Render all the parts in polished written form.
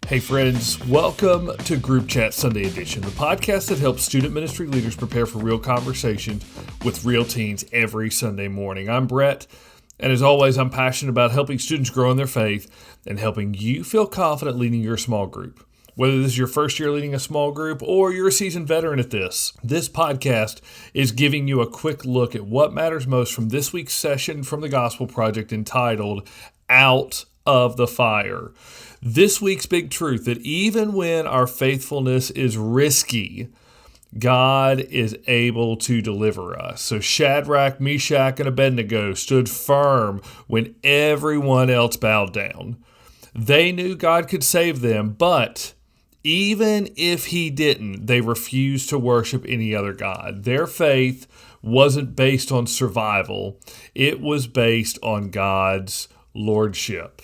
Hey friends, welcome to Group Chat Sunday Edition, the podcast that helps student ministry leaders prepare for real conversations with real teens every Sunday morning. I'm Brett, and as always, I'm passionate about helping students grow in their faith and helping you feel confident leading your small group. Whether this is your first year leading a small group or you're a seasoned veteran at this podcast is giving you a quick look at what matters most from this week's session from the Gospel Project entitled Out of the Fire. This week's big truth that even when our faithfulness is risky, God is able to deliver us. So Shadrach, Meshach, and Abednego stood firm when everyone else bowed down. They knew God could save them, but even if he didn't, they refused to worship any other god. Their faith wasn't based on survival. It was based on God's lordship.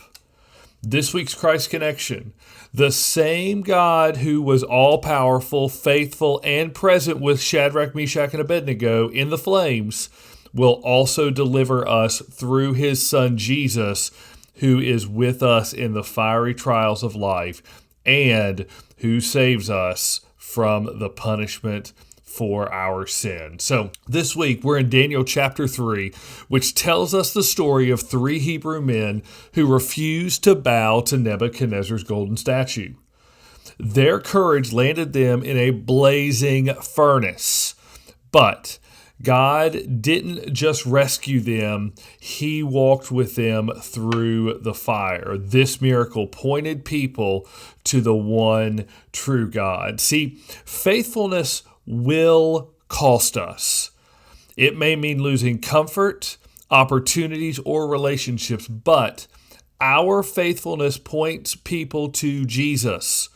This week's Christ Connection, the same God who was all-powerful, faithful, and present with Shadrach, Meshach, and Abednego in the flames, will also deliver us through his Son Jesus, who is with us in the fiery trials of life and who saves us from the punishment for our sin. So this week we're in Daniel chapter 3, which tells us the story of three Hebrew men who refused to bow to Nebuchadnezzar's golden statue. Their courage landed them in a blazing furnace, but God didn't just rescue them, he walked with them through the fire. This miracle pointed people to the one true God. See, faithfulness will cost us. It may mean losing comfort, opportunities, or relationships, but our faithfulness points people to Jesus.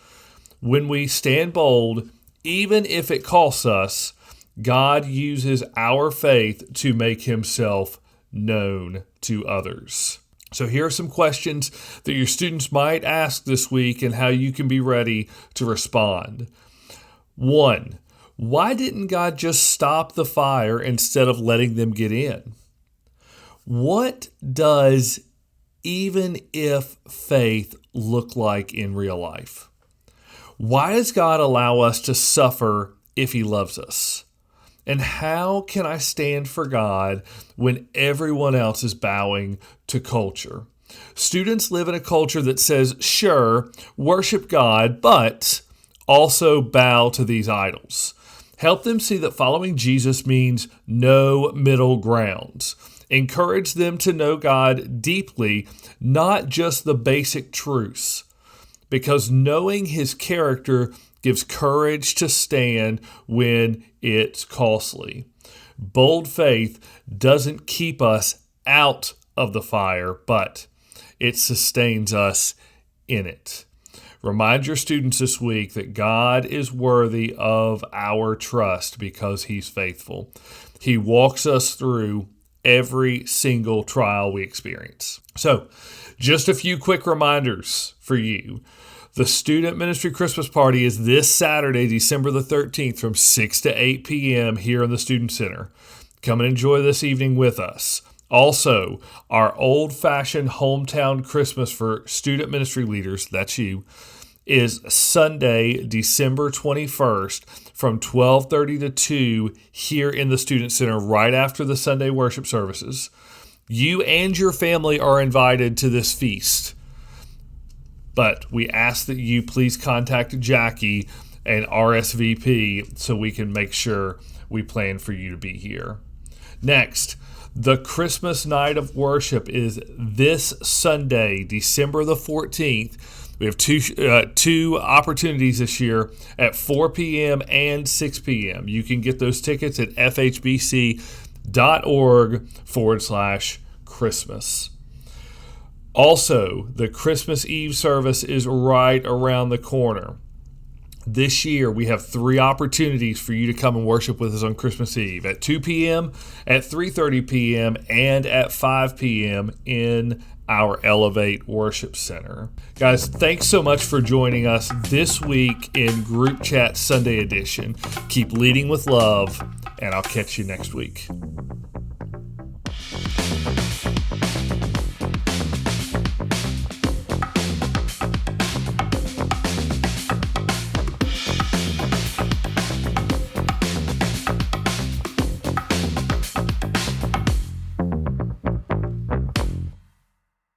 When we stand bold, even if it costs us, God uses our faith to make himself known to others. So here are some questions that your students might ask this week and how you can be ready to respond. 1. Why didn't God just stop the fire instead of letting them get in? What does even if faith look like in real life? Why does God allow us to suffer if he loves us? And how can I stand for God when everyone else is bowing to culture? Students live in a culture that says, sure, worship God, but also bow to these idols. Help them see that following Jesus means no middle grounds. Encourage them to know God deeply, not just the basic truths, because knowing his character gives courage to stand when it's costly. Bold faith doesn't keep us out of the fire, but it sustains us in it. Remind your students this week that God is worthy of our trust because he's faithful. He walks us through every single trial we experience. So, just a few quick reminders for you. The Student Ministry Christmas Party is this Saturday, December the 13th from 6 to 8 p.m. here in the Student Center. Come and enjoy this evening with us. Also, our old-fashioned hometown Christmas for student ministry leaders, that's you, is Sunday, December 21st from 12:30 to 2 here in the Student Center right after the Sunday worship services. You and your family are invited to this feast, but we ask that you please contact Jackie and RSVP so we can make sure we plan for you to be here. Next, the Christmas night of worship is this Sunday, December the 14th. We have two opportunities this year at 4 p.m. and 6 p.m. You can get those tickets at fhbc.org/Christmas. Also, the Christmas Eve service is right around the corner. This year, we have 3 opportunities for you to come and worship with us on Christmas Eve at 2 p.m., at 3:30 p.m., and at 5 p.m. in our Elevate Worship Center. Guys, thanks so much for joining us this week in Group Chat Sunday Edition. Keep leading with love, and I'll catch you next week.